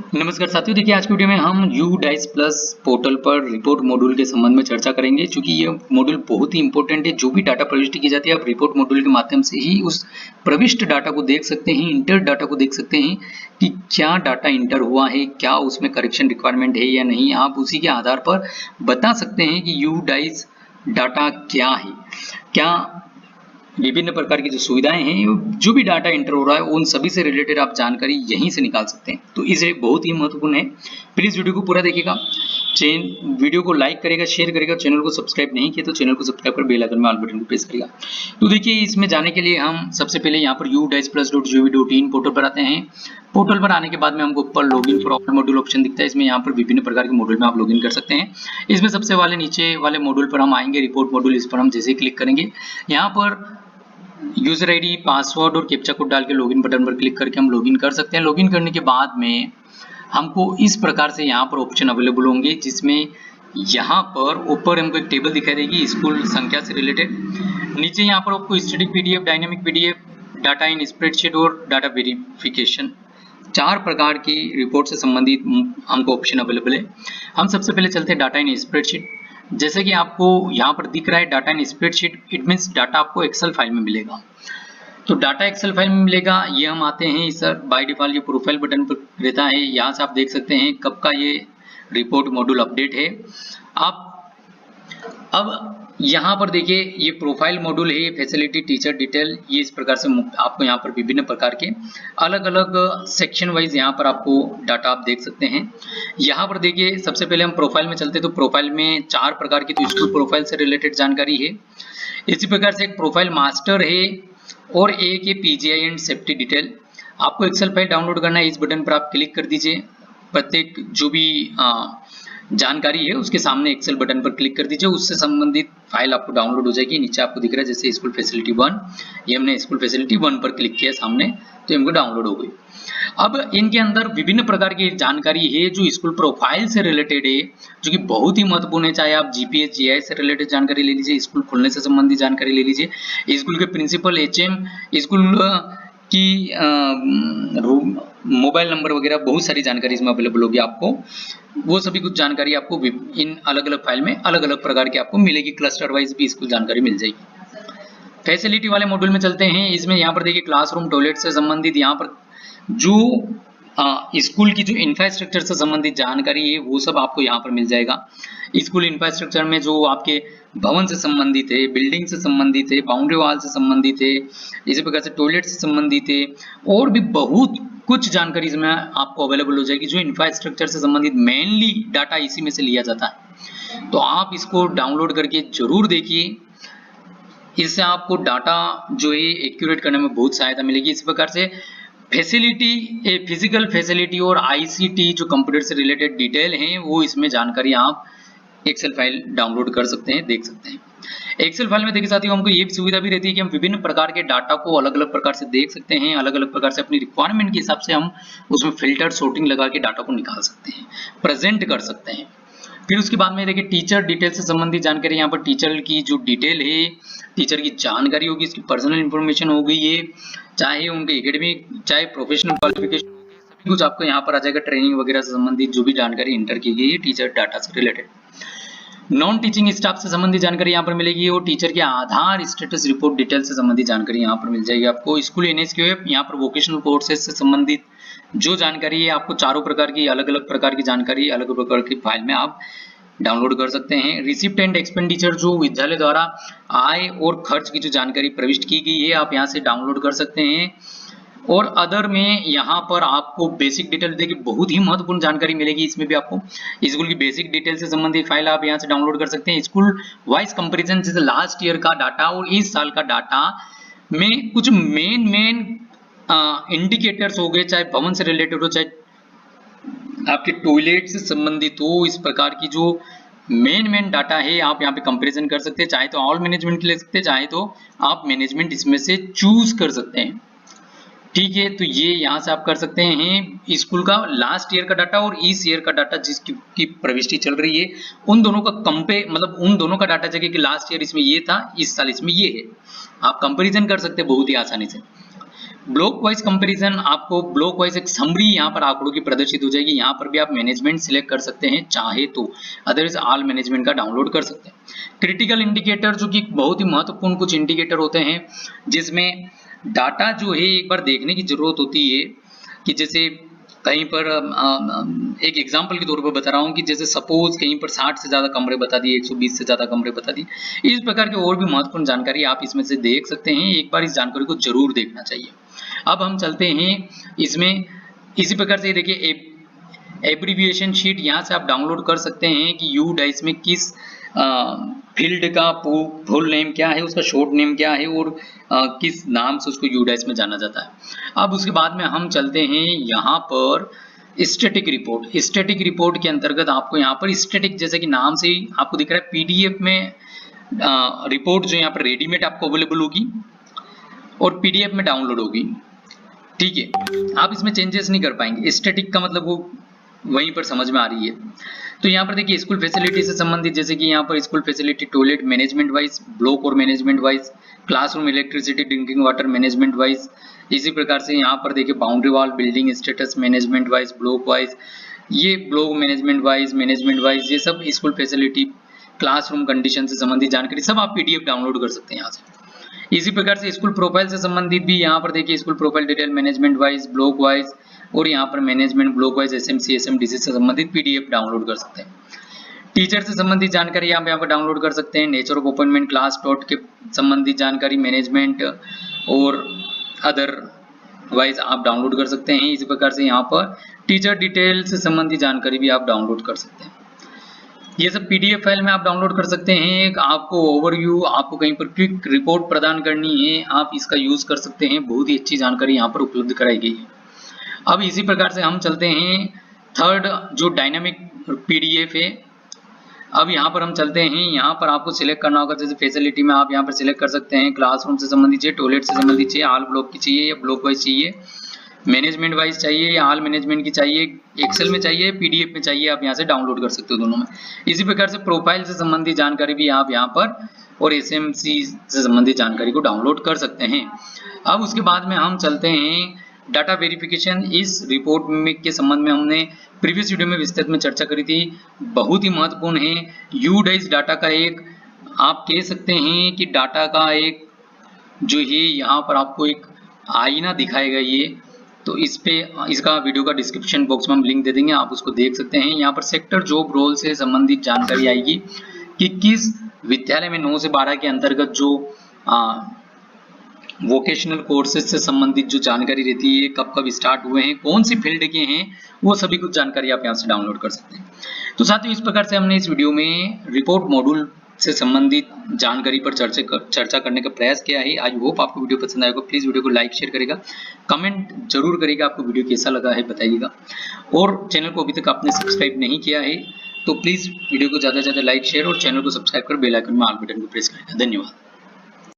नमस्कार साथियों, देखिए आज की वीडियो में हम यू डाइस प्लस पोर्टल पर रिपोर्ट मॉड्यूल के संबंध में चर्चा करेंगे। चूंकि ये मॉड्यूल बहुत ही इंपॉर्टेंट है। जो भी डाटा प्रविष्टि की जाती है आप रिपोर्ट मॉड्यूल के माध्यम से ही उस प्रविष्ट डाटा को देख सकते हैं, इंटर डाटा को देख सकते हैं कि क्या डाटा इंटर हुआ है, क्या उसमें करेक्शन रिक्वायरमेंट है या नहीं। आप उसी के आधार पर बता सकते हैं कि यू डाइस डाटा क्या है, क्या विभिन्न प्रकार की जो सुविधाएं हैं, जो भी डाटा एंटर हो रहा है उन सभी से रिलेटेड आप जानकारी यहीं से निकाल सकते हैं। तो इसे बहुत ही महत्वपूर्ण है। प्लीज वीडियो को पूरा देखिएगा, वीडियो को लाइक करेगा, शेयर करेगा, चैनल को सब्सक्राइब नहीं किया तो चैनल को सब्सक्राइब कर बेल आइकन में ऑल बटन को प्रेस करेगा। तो देखिए इसमें जाने के लिए हम सबसे पहले यहाँ पर udisplus.gov.in पोर्टल पर आते हैं। पोर्टल पर आने के बाद में हमको ऊपर login for all module option दिखता है। इसमें यहाँ पर विभिन्न प्रकार के मॉड्यूल में आप लॉगिन कर सकते हैं। इसमें सबसे वाले नीचे वाले मॉड्यूल पर हम आएंगे, रिपोर्ट मॉड्यूल। इस पर हम जैसे ही क्लिक करेंगे यहाँ पर यूजर आईडी, पासवर्ड और कैप्चा कोड डाल के लॉगिन बटन पर क्लिक करके हम लॉगिन कर सकते हैं। लॉगिन करने के बाद में हमको इस प्रकार से यहाँ पर ऑप्शन अवेलेबल होंगे, जिसमें यहाँ पर ऊपर हमको एक टेबल दिखाई देगी स्कूल संख्या से रिलेटेड। नीचे यहाँ पर आपको static PDF, dynamic PDF, data in spreadsheet और डाटा वेरिफिकेशन, 4 प्रकार की रिपोर्ट से संबंधित हमको ऑप्शन अवेलेबल है। हम सबसे पहले चलते हैं डाटा इन स्प्रेडशीट। जैसे कि आपको यहाँ पर दिख रहा है data in spreadsheet, it means data आपको एक्सेल फाइल में मिलेगा। तो डाटा एक्सेल फाइल में मिलेगा। ये हम आते हैं सर, बाय डिफॉल्ट ये प्रोफाइल बटन पर रहता है। यहाँ से आप देख सकते हैं कब का ये रिपोर्ट मॉड्यूल अपडेट है। आप अब यहाँ पर देखिए ये प्रोफाइल मॉड्यूल है, फैसिलिटी, टीचर डिटेल, ये इस प्रकार से आपको यहाँ पर विभिन्न प्रकार के अलग अलग सेक्शन वाइज यहाँ पर आपको डाटा आप देख सकते हैं। यहाँ पर देखिए सबसे पहले हम प्रोफाइल में चलते हैं। तो प्रोफाइल में 4 प्रकार की तो स्कूल प्रोफाइल से रिलेटेड जानकारी है। इसी प्रकार से एक प्रोफाइल मास्टर है और एक है पीजीआई एंड सेफ्टी डिटेल। आपको एक्सेल फाइल डाउनलोड करना है, इस बटन पर आप क्लिक कर दीजिए। प्रत्येक जो भी जानकारी है उसके सामने एक्सेल बटन पर क्लिक कर दीजिए, उससे संबंधित फाइल आपको डाउनलोड हो जाएगी। नीचे आपको दिख रहा है जैसे स्कूल फैसिलिटी 1, ये हमने स्कूल फैसिलिटी 1 पर क्लिक किया सामने, तो इनको डाउनलोड हो गई। अब इनके अंदर विभिन्न प्रकार की जानकारी है जो स्कूल प्रोफाइल से रिलेटेड है, जो कि बहुत ही महत्वपूर्ण है। चाहे आप जीपीएस, जीआई से रिलेटेड जानकारी ले लीजिए, स्कूल खुलने से संबंधित जानकारी ले लीजिए, स्कूल के प्रिंसिपल, एचएम, स्कूल की मोबाइल नंबर वगैरह, बहुत सारी जानकारी इसमें अवेलेबल होगी आपको। वो सभी कुछ जानकारी आपको इन अलग अलग फाइल में अलग अलग प्रकार की आपको मिलेगी। क्लस्टर वाइज भी स्कूल जानकारी मिल जाएगी। फैसिलिटी वाले मॉड्यूल में चलते हैं। इसमें यहाँ पर देखिए क्लासरूम, टॉयलेट से संबंधित यहाँ पर जो स्कूल की जो इंफ्रास्ट्रक्चर से संबंधित जानकारी है वो सब आपको यहाँ पर मिल जाएगा। स्कूल इंफ्रास्ट्रक्चर में जो आपके भवन से संबंधित है, बिल्डिंग से संबंधित है, बाउंड्री वॉल से संबंधित है, इसी प्रकार से टॉयलेट से संबंधित है, और भी बहुत कुछ जानकारी इसमें आपको अवेलेबल हो जाएगी। जो इंफ्रास्ट्रक्चर से संबंधित मेनली डाटा इसी में से लिया जाता है। तो आप इसको डाउनलोड करके जरूर देखिए, इससे आपको डाटा जो है एक्यूरेट करने में बहुत सहायता मिलेगी। इस प्रकार से फैसिलिटी, फिजिकल फैसिलिटी और आईसीटी जो कंप्यूटर से रिलेटेड डिटेल हैं वो इसमें जानकारी आप एक्सेल फाइल डाउनलोड कर सकते हैं, देख सकते हैं। एक्सेल फाइल में देखिए साथियों, हमको ये भी सुविधा भी रहती है कि हम विभिन्न प्रकार के डाटा को अलग अलग प्रकार से देख सकते हैं। अलग अलग प्रकार से अपनी रिक्वायरमेंट के हिसाब से हम उसमें फिल्टर, सॉर्टिंग लगा के डाटा को निकाल सकते हैं, प्रेजेंट कर सकते हैं। फिर उसके बाद में देखिए टीचर डिटेल से संबंधित जानकारी। यहाँ पर टीचर की जो डिटेल है, टीचर की जानकारी होगी, इसकी पर्सनल इंफॉर्मेशन होगी, ये चाहे उनके एकेडमिक, चाहे प्रोफेशनल क्वालिफिकेशन, सभी कुछ आपको यहाँ पर आ जाएगा। ट्रेनिंग वगैरह से संबंधित जो भी जानकारी इंटर की गई है टीचर डाटा से रिलेटेड। नॉन टीचिंग स्टाफ से संबंधित जानकारी यहाँ पर मिलेगी, और टीचर के आधार स्टेटस रिपोर्ट डिटेल से संबंधित जानकारी यहाँ पर मिल जाएगी आपको। स्कूल एनएसक्यूएफ, यहाँ पर वोकेशनल कोर्सेज से संबंधित जो जानकारी है आपको 4 प्रकार की अलग अलग प्रकार की जानकारी अलग अलग प्रकार की फाइल में आप डाउनलोड कर सकते हैं। रिसिप्ट एंड एक्सपेंडिचर, जो विद्यालय द्वारा आय और खर्च की जो जानकारी प्रविष्ट की गई है आप यहाँ से डाउनलोड कर सकते हैं। और अदर में यहाँ पर आपको बेसिक डिटेल, देखिए बहुत ही महत्वपूर्ण जानकारी मिलेगी इसमें भी आपको। स्कूल की बेसिक डिटेल से संबंधित फाइल आप यहाँ से डाउनलोड कर सकते हैं। स्कूल वाइज कंपैरिजन, जैसे लास्ट ईयर का डाटा और इस साल का डाटा में कुछ मेन इंडिकेटर्स हो गए, चाहे भवन से रिलेटेड हो, चाहे आपके टॉयलेट से संबंधित हो, इस प्रकार की जो मेन डाटा है आप यहाँ पे कंपैरिजन कर सकते हैं। चाहे तो ऑल मैनेजमेंट ले सकते हैं, चाहे तो आप मैनेजमेंट इसमें से चूज कर सकते हैं। ठीक है, तो ये यहाँ से आप कर सकते हैं स्कूल का लास्ट ईयर का डाटा और इस ईयर का डाटा जिसकी प्रविष्टि चल रही है, उन दोनों का मतलब उन दोनों का डाटा जगह कि लास्ट ईयर इसमें ये था, इस साल इसमें ये है, आप कंपैरिजन कर सकते हैं बहुत ही आसानी से। ब्लॉक वाइज कंपैरिजन, आपको ब्लॉक वाइज एक समरी यहाँ पर आंकड़ों की प्रदर्शित हो जाएगी। यहाँ पर भी आप मैनेजमेंट सिलेक्ट कर सकते हैं चाहे तो, अदरवाइज ऑल मैनेजमेंट का डाउनलोड कर सकते हैं। क्रिटिकल इंडिकेटर, जो कि बहुत ही महत्वपूर्ण कुछ इंडिकेटर होते हैं जिसमें डाटा जो है एक बार देखने की जरूरत होती है कि जैसे कहीं पर एक एग्जांपल के तौर पर बता रहा हूं कि जैसे सपोज कहीं पर 60 से ज्यादा कमरे बता दिए, 120 से ज्यादा कमरे बता दिए, इस प्रकार की और भी महत्वपूर्ण जानकारी आप इसमें से देख सकते हैं। एक बार इस जानकारी को जरूर देखना चाहिए। अब हम चलते हैं इसमें, इसी प्रकार से देखिए एब्रीविएशन शीट यहाँ से आप डाउनलोड कर सकते हैं कि यू डाइस में किस फील्ड का फुल नेम क्या है, उसका शॉर्ट नेम क्या है और किस नाम से उसको यू डाइस में जाना जाता है। अब उसके बाद में हम चलते हैं यहाँ पर स्टैटिक रिपोर्ट। स्टैटिक रिपोर्ट के अंतर्गत आपको यहाँ पर स्टैटिक, जैसे कि नाम से ही आपको दिख रहा है, पीडीएफ में रिपोर्ट जो यहाँ पर रेडीमेड आपको अवेलेबल होगी और पीडीएफ में डाउनलोड होगी। ठीक है, आप इसमें चेंजेस नहीं कर पाएंगे। स्टैटिक का मतलब वो वहीं पर समझ में आ रही है। तो यहाँ पर देखिए स्कूल फैसिलिटी से संबंधित, जैसे कि यहाँ पर school facility, toilet management wise, block और management wise, classroom, electricity, drinking water management wise. इसी प्रकार से यहाँ पर देखिए boundary wall, building status management wise, block wise, ये ब्लॉक मैनेजमेंट वाइज, ये सब स्कूल फैसिलिटी, क्लासरूम कंडीशन से संबंधित जानकारी सब आप पीडीएफ डाउनलोड कर सकते हैं यहाँ से। इसी प्रकार से स्कूल प्रोफाइल से संबंधित भी यहाँ पर देखिए school profile detail management wise, block wise और यहाँ पर मैनेजमेंट ब्लॉक वाइज, एसएमसी, एसएमडीसी से संबंधित पीडीएफ डाउनलोड कर सकते हैं। टीचर से संबंधित जानकारी आप यहाँ पर डाउनलोड कर सकते हैं। Nature of appointment, class dot के संबंधित जानकारी, मैनेजमेंट और अदर वाइज आप डाउनलोड कर सकते हैं। इसी प्रकार से यहाँ पर टीचर डिटेल से संबंधित जानकारी भी आप डाउनलोड कर सकते हैं। ये सब पीडीएफ फाइल में आप डाउनलोड कर सकते हैं। आपको ओवरव्यू, आपको कहीं पर क्विक रिपोर्ट प्रदान करनी है, आप इसका यूज कर सकते हैं। बहुत ही अच्छी जानकारी यहाँ पर उपलब्ध कराई गई है। अब इसी प्रकार से हम चलते हैं थर्ड, जो डायनामिक पीडीएफ है। अब यहाँ पर हम चलते हैं, यहाँ पर आपको सिलेक्ट करना होगा, जैसे फैसिलिटी में आप यहाँ पर सिलेक्ट कर सकते हैं क्लासरूम से संबंधित चाहिए, टॉयलेट से संबंधित चाहिए, ऑल ब्लॉक की चाहिए या ब्लॉक वाइज चाहिए, मैनेजमेंट वाइज चाहिए या ऑल मैनेजमेंट की चाहिए, एक्सेल में चाहिए, पीडीएफ में चाहिए, आप यहाँ से डाउनलोड कर सकते हो दोनों में। इसी प्रकार से प्रोफाइल से संबंधित जानकारी भी आप यहाँ पर और एसएमसी से संबंधित जानकारी को डाउनलोड कर सकते हैं। अब उसके बाद में हम चलते हैं डाटा वेरिफिकेशन। इस रिपोर्ट में के संबंध में हमने प्रीवियस वीडियो में विस्तृत में चर्चा करी थी, बहुत ही महत्वपूर्ण है। यू डाइस डाटा का एक, आप कह सकते हैं कि डाटा का एक जो है यहाँ पर आपको एक आईना दिखाएगा ये, तो इस पे इसका वीडियो का डिस्क्रिप्शन बॉक्स में हम लिंक दे देंगे, आप उसको देख सकते हैं। यहाँ पर सेक्टर जॉब रोल से संबंधित जानकारी आएगी कि किस विद्यालय में 9 से 12 के अंतर्गत जो वोकेशनल कोर्सेज से संबंधित जो जानकारी रहती है, कब कब स्टार्ट हुए हैं, कौन सी फील्ड के हैं, वो सभी कुछ जानकारी आप यहाँ से डाउनलोड कर सकते हैं। तो साथियों, इस प्रकार से हमने इस वीडियो में रिपोर्ट मॉड्यूल से संबंधित जानकारी पर चर्चा करने का प्रयास किया है। आई होप आपको वीडियो पसंद आएगा। प्लीज वीडियो को लाइक शेयर करेगा, कमेंट जरूर करेगा, आपको वीडियो कैसा लगा है बताइएगा। और चैनल को अभी तक आपने सब्सक्राइब नहीं किया है तो प्लीज वीडियो को ज्यादा से ज्यादा लाइक शेयर और चैनल को सब्सक्राइब कर बेल आइकन में ऑल बटन को प्रेस करेगा। धन्यवाद।